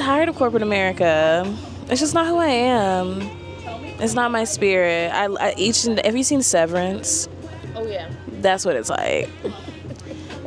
tired of corporate America. It's just not who I am. It's not my spirit. Have you seen Severance? Oh yeah. That's what it's like.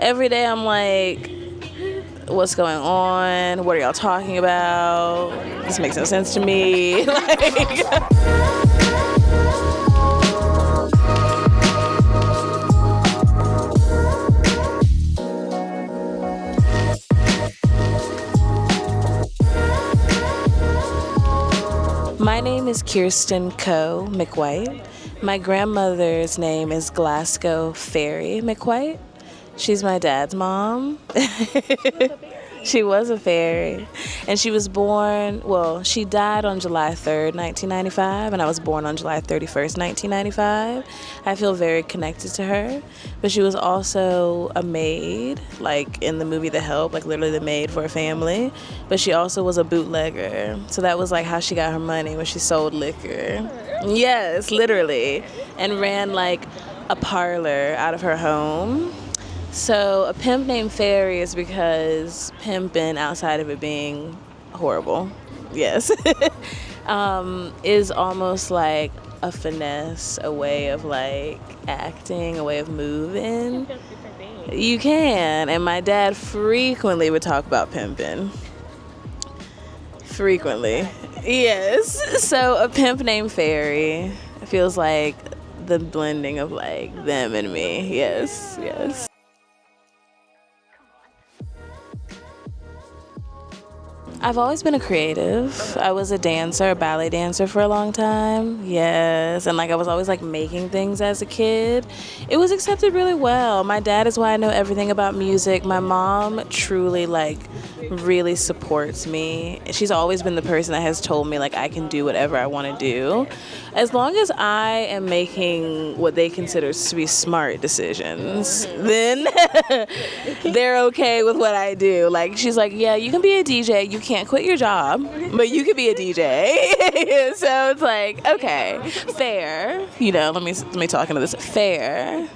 Every day I'm like, what's going on? What are y'all talking about? This makes no sense to me. My name is Kirsten Coe McWhite. My grandmother's name is Glasgow Fairy McWhite. She's my dad's mom. She was a fairy. And she was born, she died on July 3rd, 1995, and I was born on July 31st, 1995. I feel very connected to her. But she was also a maid, like in the movie The Help, like literally the maid for a family. But she also was a bootlegger. So that was like how she got her money, when she sold liquor. Yes, literally. And ran like a parlor out of her home. So a Pimp Named Fairy is because pimping, outside of it being horrible, yes, is almost like a finesse, a way of like acting, a way of moving. You can, and my dad frequently would talk about pimping. Frequently, yes. So a Pimp Named Fairy feels like the blending of like them and me. Yes, yes. I've always been a creative. I was a dancer, a ballet dancer for a long time. Yes, and like I was always like making things as a kid. It was accepted really well. My dad is why I know everything about music. My mom truly like really supports me. She's always been the person that has told me like I can do whatever I want to do. As long as I am making what they consider to be smart decisions, then they're okay with what I do. Like she's like, yeah, you can be a DJ. You can't quit your job, but you could be a DJ. So it's like, okay, fair. You know, let me talk into this. Fair.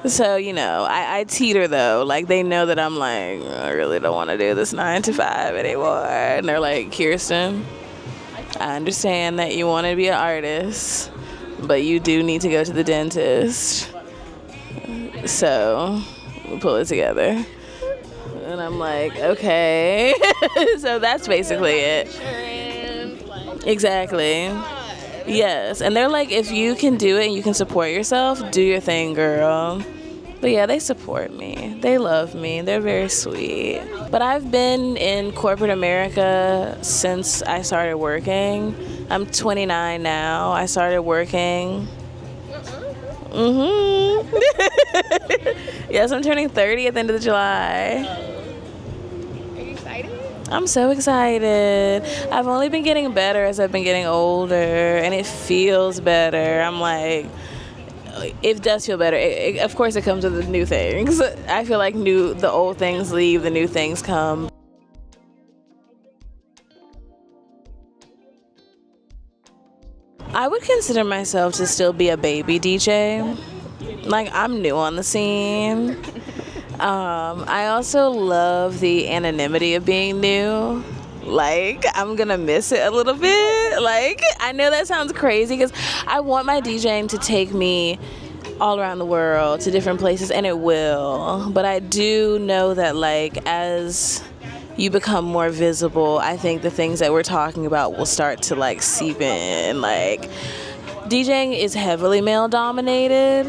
So, you know, I teeter though. Like they know that I'm like, I really don't want to do this 9 to 5 anymore. And they're like, Kirsten, I understand that you want to be an artist, but you do need to go to the dentist. So we pull it together. And I'm like, okay. So that's basically it. Exactly. Yes. And they're like, if you can do it and you can support yourself, do your thing, girl. But yeah, they support me. They love me. They're very sweet. But I've been in corporate America since I started working. I'm 29 now. I started working. Yes, I'm turning 30 at the end of July. I'm so excited. I've only been getting better as I've been getting older, and it feels better. I'm like, it does feel better. Of course, it comes with the new things. I feel like the old things leave, the new things come. I would consider myself to still be a baby DJ. Like, I'm new on the scene. I also love the anonymity of being new. Like, I'm gonna miss it a little bit. Like, I know that sounds crazy because I want my DJing to take me all around the world to different places, and it will. But I do know that, like, as you become more visible, I think the things that we're talking about will start to, like, seep in. Like, DJing is heavily male dominated.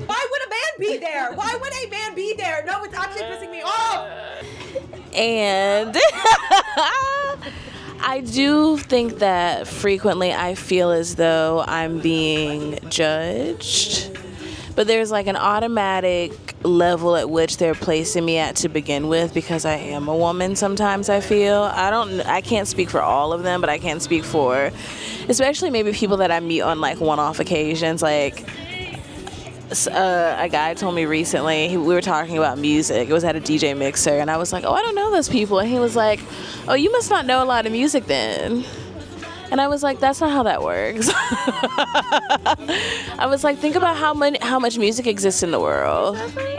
Why would a man be there? Why would a man be there? No, it's actually pissing me off. And I do think that frequently I feel as though I'm being judged. But there's like an automatic level at which they're placing me at to begin with because I am a woman sometimes, I feel. I can't speak for all of them, but I can speak for especially maybe people that I meet on like one-off occasions. Like a guy told me recently, we were talking about music. It was at a DJ mixer, and I was like, oh, I don't know those people. And he was like, oh, you must not know a lot of music then. And I was like, that's not how that works. I was like, think about how much music exists in the world.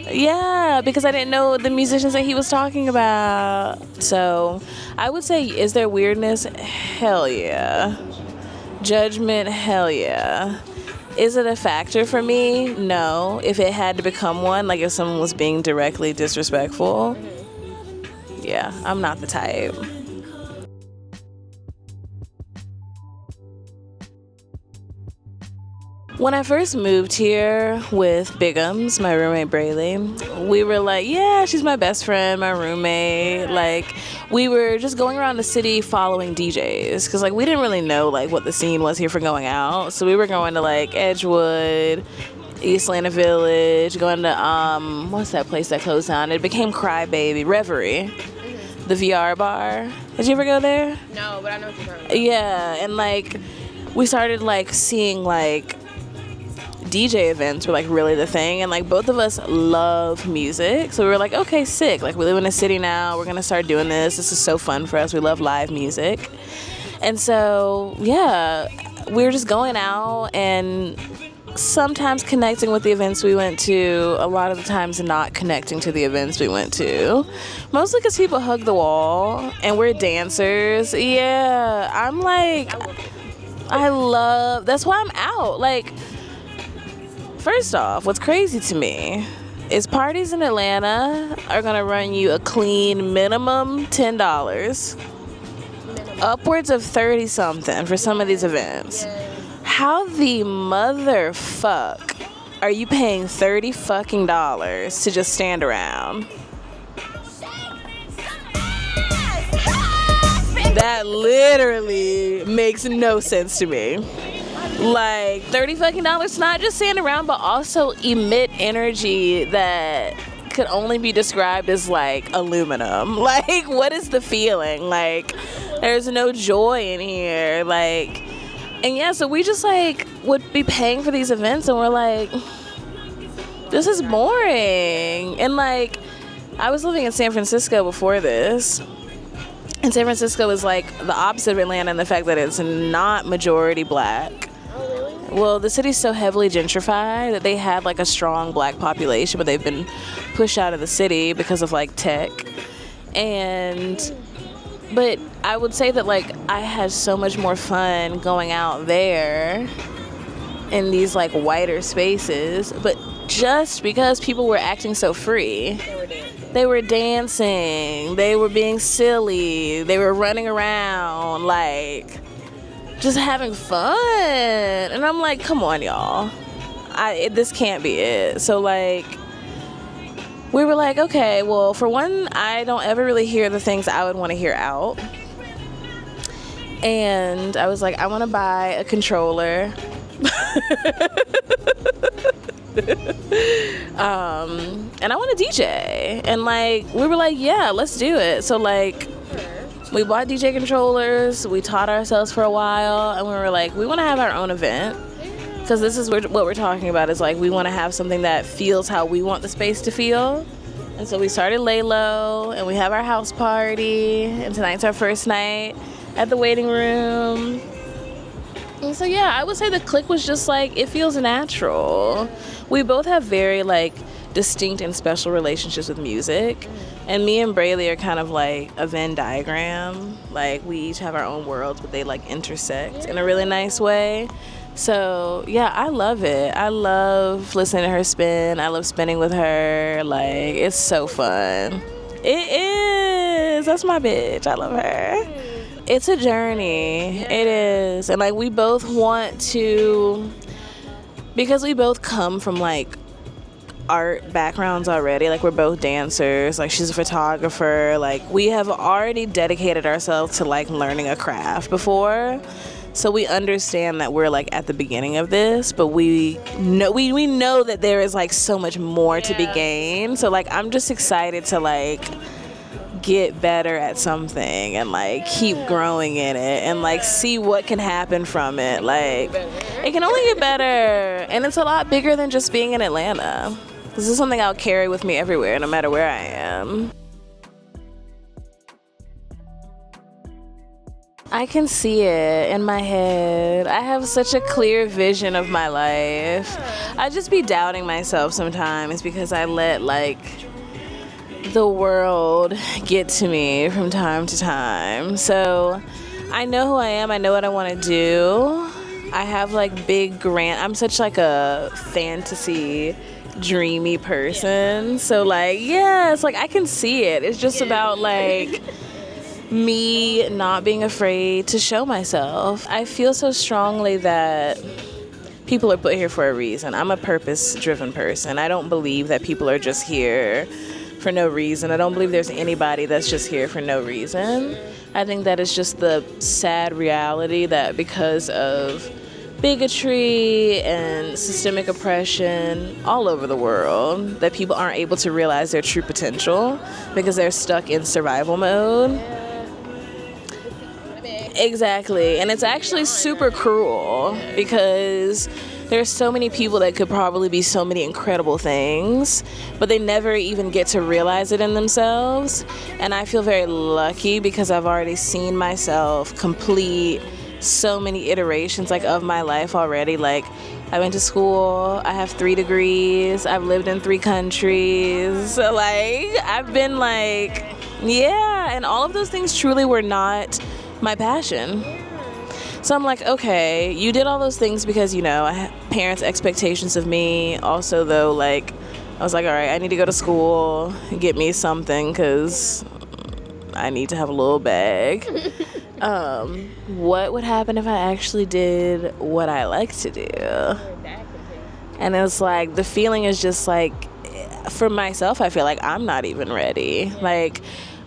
Yeah, because I didn't know the musicians that he was talking about. So I would say, is there weirdness? Hell yeah. Judgment? Hell yeah. Is it a factor for me? No. If it had to become one, like if someone was being directly disrespectful, yeah, I'm not the type. When I first moved here with Bigums, my roommate Brayley, we were like, yeah, she's my best friend, my roommate. Like, we were just going around the city following DJs because, like, we didn't really know, like, what the scene was here for going out. So we were going to, like, Edgewood, East Atlanta Village, going to, what's that place that closed down? It became Crybaby, Reverie, the VR bar. Did you ever go there? No, but I know what you're talking about. Yeah, and, like, we started, like, seeing, like, DJ events were like really the thing, and like both of us love music, so we were like, okay, sick, like we live in a city now, we're gonna start doing this is so fun for us, we love live music. And so yeah, we were just going out and sometimes connecting with the events we went to, a lot of the times not connecting to the events we went to, mostly because people hug the wall and we're dancers. Yeah, I'm like, that's why I'm out. Like, first off, what's crazy to me is parties in Atlanta are gonna run you a clean minimum $10, upwards of 30 something for some of these events. How the motherfuck are you paying $30 fucking to just stand around? That literally makes no sense to me. Like, $30 fucking to not just stand around, but also emit energy that could only be described as like aluminum. Like, what is the feeling? Like, there's no joy in here. Like, and yeah, so we just like would be paying for these events, and we're like, this is boring. And like, I was living in San Francisco before this. And San Francisco is like the opposite of Atlanta in the fact that it's not majority black. Well, the city's so heavily gentrified that they had like a strong black population, but they've been pushed out of the city because of like tech. But I would say that like I had so much more fun going out there in these like whiter spaces, but just because people were acting so free. They were dancing, they were being silly, they were running around, like, just having fun. And I'm like, come on, y'all. This can't be it. So, like, we were like, okay, well, for one, I don't ever really hear the things I would want to hear out. And I was like, I want to buy a controller. And I want to DJ. And, like, we were like, yeah, let's do it. So, like, we bought DJ controllers, we taught ourselves for a while, and we were like, we want to have our own event, because this is what we're talking about, is like, we want to have something that feels how we want the space to feel. And so we started Lay Low, and we have our house party, and tonight's our first night at the waiting room. And so yeah, I would say the click was just like, it feels natural. We both have very like distinct and special relationships with music. And me and Brayley are kind of like a Venn diagram. Like, we each have our own worlds, but they like intersect in a really nice way. So yeah, I love it. I love listening to her spin. I love spinning with her. Like, it's so fun. It is. That's my bitch. I love her. It's a journey. It is. And like, we both want to, because we both come from like art backgrounds already, like we're both dancers, like she's a photographer, like we have already dedicated ourselves to like learning a craft before, so we understand that we're like at the beginning of this, but we know that there is like so much more to be gained. So like, I'm just excited to like get better at something and like keep growing in it and like see what can happen from it. Like, it can only get better, and it's a lot bigger than just being in Atlanta. This is something I'll carry with me everywhere, no matter where I am. I can see it in my head. I have such a clear vision of my life. I just be doubting myself sometimes because I let like the world get to me from time to time. So I know who I am. I know what I want to do. I have like big grand. I'm such like a fantasy dreamy person. So like, yeah, it's like I can see it. It's just about like me not being afraid to show myself. I feel so strongly that people are put here for a reason. I'm a purpose-driven person. I don't believe that people are just here for no reason. I don't believe there's anybody that's just here for no reason. I think that is just the sad reality that because of bigotry and systemic oppression all over the world, that people aren't able to realize their true potential because they're stuck in survival mode. Exactly. And it's actually super cruel because there's so many people that could probably be so many incredible things, but they never even get to realize it in themselves. And I feel very lucky because I've already seen myself complete so many iterations like of my life already. Like I went to school, I have 3 degrees, I've lived in 3 countries. So like I've been like, yeah, and all of those things truly were not my passion. So I'm like, okay, you did all those things because, you know, I had parents' expectations of me. Also, though, like, I was like, all right, I need to go to school, get me something because I need to have a little bag. What would happen if I actually did what I like to do? And it's like, the feeling is just like, for myself, I feel like I'm not even ready. Like,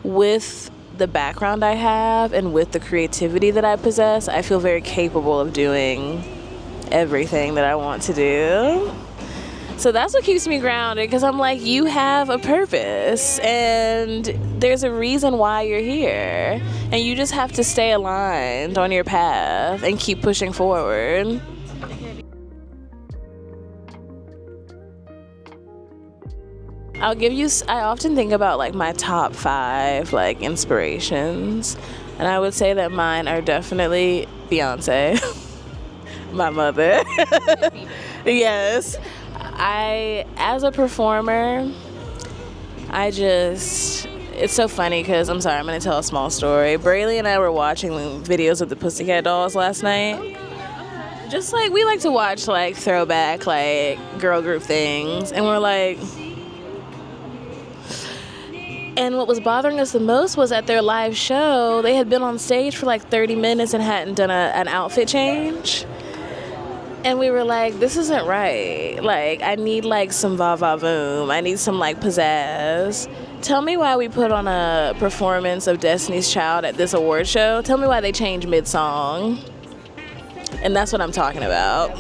with the background I have and with the creativity that I possess, I feel very capable of doing everything that I want to do. So that's what keeps me grounded, because I'm like, you have a purpose and there's a reason why you're here, and you just have to stay aligned on your path and keep pushing forward. I often think about like my top 5 like inspirations, and I would say that mine are definitely Beyonce, my mother. Yes. As a performer, it's so funny because, I'm sorry, I'm going to tell a small story. Braylee and I were watching videos of the Pussycat Dolls last night. Just like, we like to watch like throwback like girl group things, and we're like, and what was bothering us the most was at their live show, they had been on stage for like 30 minutes and hadn't done an outfit change. And we were like, this isn't right. Like, I need like some va-va-voom. I need some like pizzazz. Tell me why we put on a performance of Destiny's Child at this award show. Tell me why they changed mid-song. And that's what I'm talking about.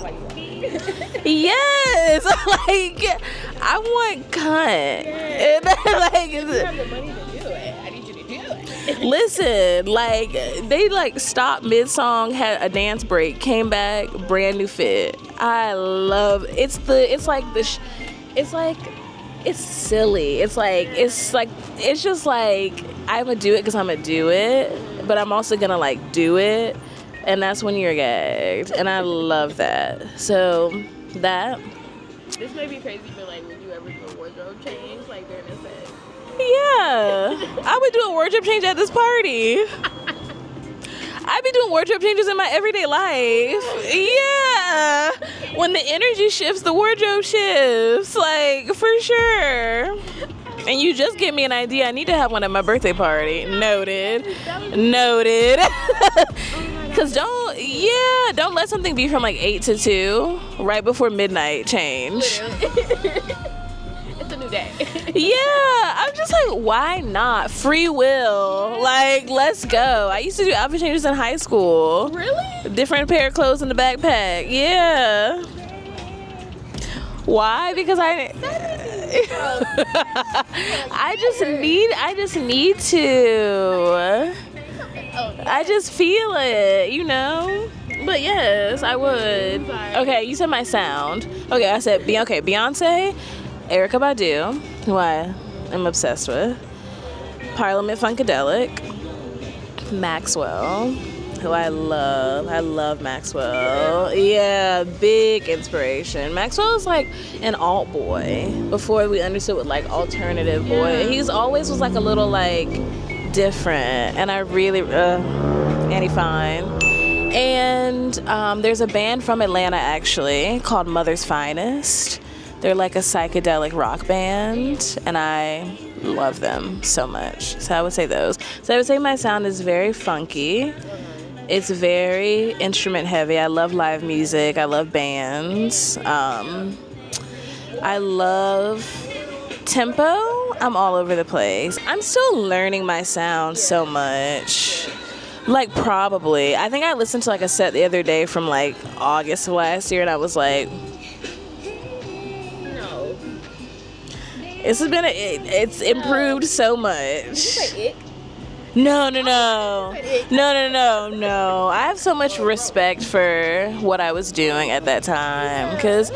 Yes, like I want cunt. And like, You have the money to do it. I need you to do it. Listen, like they like stopped mid-song, had a dance break, came back, brand new fit. I love it's silly. It's just like I'm gonna do it because I'm gonna do it, but I'm also gonna like do it. And that's when you're gagged. And I love that. So, that. This may be crazy, but like, would you ever do a wardrobe change, like during a set? Yeah. I would do a wardrobe change at this party. I've been doing wardrobe changes in my everyday life. Yeah. When the energy shifts, the wardrobe shifts. Like, for sure. And you just gave me an idea. I need to have one at my birthday party. Noted. Because don't let something be from like 8 to 2, right before midnight change. It's a new day. Yeah, I'm just like, why not? Free will. Like, let's go. I used to do outfit changes in high school. Really? Different pair of clothes in the backpack. Yeah. Why? Because I just need to. I just feel it, you know? But yes, I would. Okay, you said my sound. Okay, I said Beyonce, Erykah Badu, who I am obsessed with, Parliament Funkadelic, Maxwell, who I love. I love Maxwell. Yeah, big inspiration. Maxwell is like an alt boy before we understood what like alternative boy. He's always was like a little like different, and I really, and he fine. And there's a band from Atlanta actually called Mother's Finest. They're like a psychedelic rock band, and I love them so much. So I would say those. So I would say my sound is very funky. It's very instrument heavy. I love live music. I love bands. I love tempo. I'm all over the place. I'm still learning my sound so much. Like probably. I think I listened to like a set the other day from like August of last year, and I was like, it's improved so much. Did you say it? No. I have so much respect for what I was doing at that time because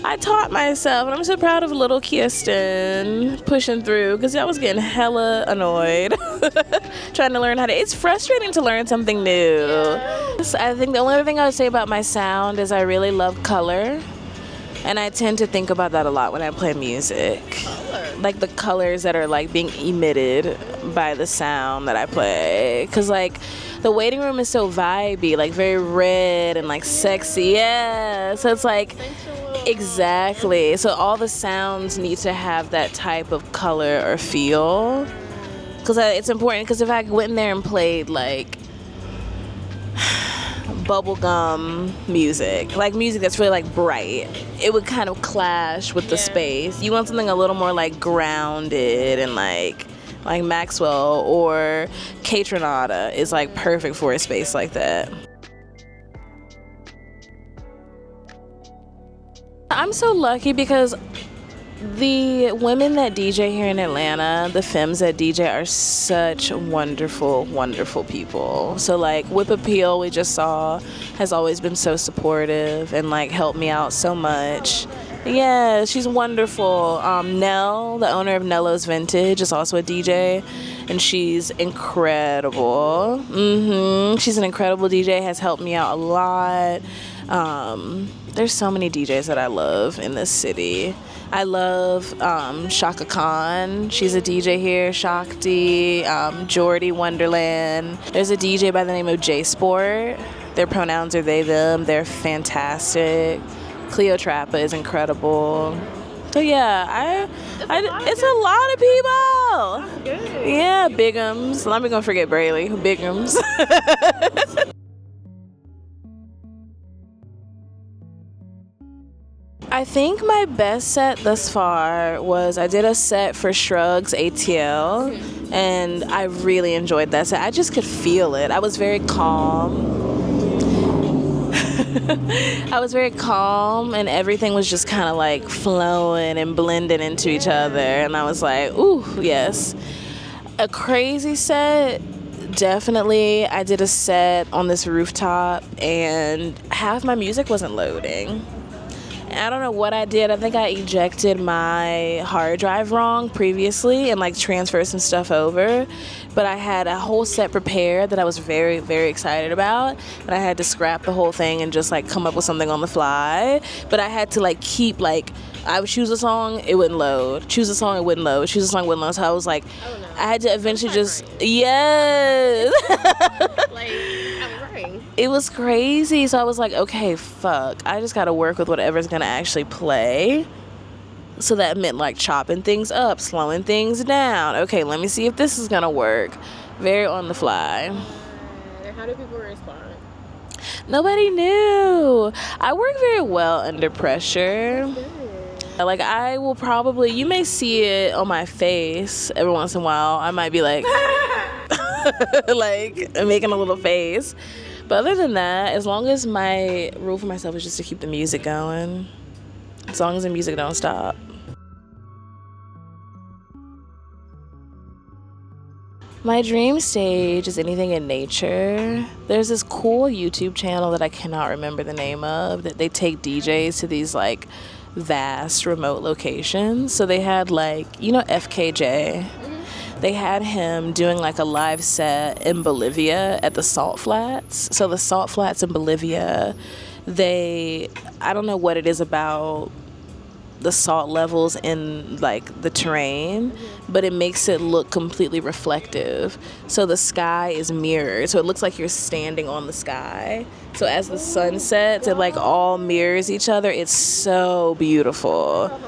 I taught myself, and I'm so proud of little Kirsten pushing through because I was getting hella annoyed trying to learn how to. It's frustrating to learn something new. I think the only other thing I would say about my sound is I really love color. And I tend to think about that a lot when I play music. Like the colors that are like being emitted by the sound that I play. Cause like the waiting room is so vibey, like very red and like sexy. Yeah. So it's like, exactly. So all the sounds need to have that type of color or feel. Cause it's important, cause if I went in there and played like bubblegum music, like music that's really like bright, it would kind of clash with the space. You want something a little more like grounded and like Maxwell or Catronata is like perfect for a space like that. I'm so lucky because the women that DJ here in Atlanta, the femmes that DJ are such wonderful, wonderful people. So like Whip Appeal we just saw has always been so supportive and like helped me out so much. Yeah, she's wonderful. Nell, the owner of Nello's Vintage, is also a DJ, and she's incredible. She's an incredible DJ, has helped me out a lot. There's so many DJs that I love in this city. I love Shaka Khan. She's a DJ here. Shakti, Jordy Wonderland. There's a DJ by the name of J Sport. Their pronouns are they, them. They're fantastic. Cleotrapa is incredible. So yeah, it's a lot of people. That's good. Yeah, Bigums. I'm not gonna forget Brayley. Bigums. I think my best set thus far was I did a set for Shrugs ATL, and I really enjoyed that set. I just could feel it. I was very calm. And everything was just kind of like flowing and blending into each other, and I was like, ooh, yes. A crazy set, definitely. I did a set on this rooftop, and half my music wasn't loading. I don't know what I did. I think I ejected my hard drive wrong previously and like transferred some stuff over. But I had a whole set prepared that I was very, very excited about. And I had to scrap the whole thing and just like come up with something on the fly. But I had to like keep like, I would choose a song, it wouldn't load. Choose a song, it wouldn't load. Choose a song, it wouldn't load. So I was like, I had to eventually just, yes. Like, I'm right. It was crazy. So I was like, okay, fuck. I just got to work with whatever's going to actually play. So that meant like chopping things up, slowing things down. Okay, let me see if this is going to work. Very on the fly. How do people respond? Nobody knew. I work very well under pressure. Like I will probably, you may see it on my face every once in a while. I might be like, like making a little face. But other than that, as long as my rule for myself is just to keep the music going, as long as the music don't stop. My dream stage is anything in nature. There's this cool YouTube channel that I cannot remember the name of, that they take DJs to these like vast remote locations. So they had like, you know, FKJ. they had him doing like a live set in Bolivia at the Salt Flats. So the Salt Flats in Bolivia, I don't know what it is about the salt levels in like the terrain, but it makes it look completely reflective. So the sky is mirrored, so it looks like you're standing on the sky. So as the sun sets, it like all mirrors each other. It's so beautiful.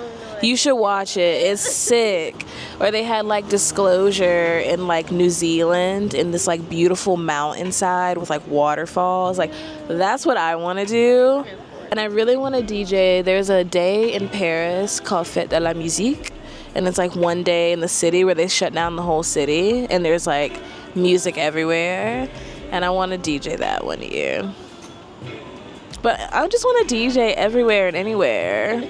You should watch it. It's sick. Or they had like Disclosure in like New Zealand in this like beautiful mountainside with like waterfalls. Like that's what I want to do. And I really want to DJ. There's a day in Paris called Fête de la Musique, and it's like one day in the city where they shut down the whole city, and there's like music everywhere, and I want to DJ that one year. But I just want to DJ everywhere and anywhere.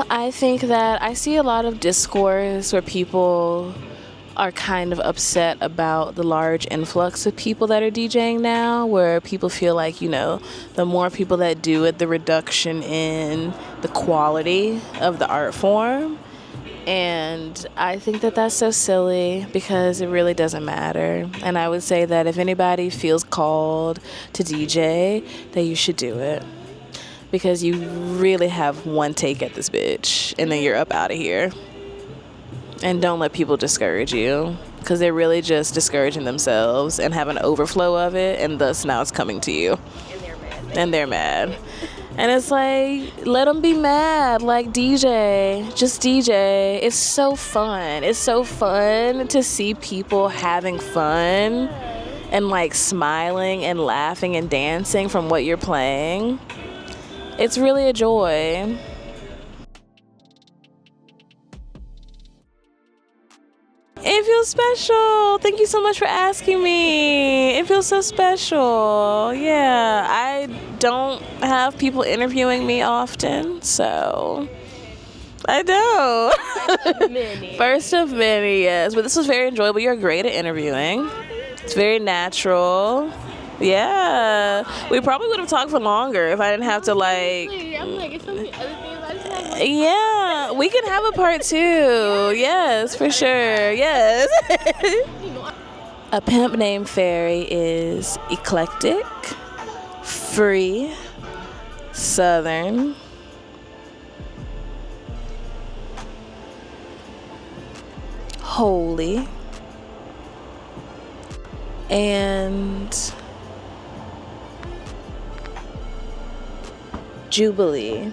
I think that I see a lot of discourse where people are kind of upset about the large influx of people that are DJing now, where people feel like, you know, the more people that do it, the reduction in the quality of the art form. And I think that that's so silly because it really doesn't matter. And I would say that if anybody feels called to DJ, that you should do it. Because you really have one take at this bitch, and then you're up out of here. And don't let people discourage you, because they're really just discouraging themselves and have an overflow of it, and thus now it's coming to you. And they're mad. And it's like, let them be mad. Like, DJ. Just DJ. It's so fun. It's so fun to see people having fun and, like, smiling and laughing and dancing from what you're playing. It's really a joy. It feels special. Thank you so much for asking me. It feels so special. Yeah, I don't have people interviewing me often, so I don't. First of many, yes. But this was very enjoyable. You're great at interviewing. It's very natural. Yeah. We probably would have talked for longer if I didn't have to like... I'm like, it's something other things I just have. Like, yeah, we can have a part 2. Yes, for sure. Yes. A Pimp Named Fairy is eclectic, free, southern, holy, and Jubilee.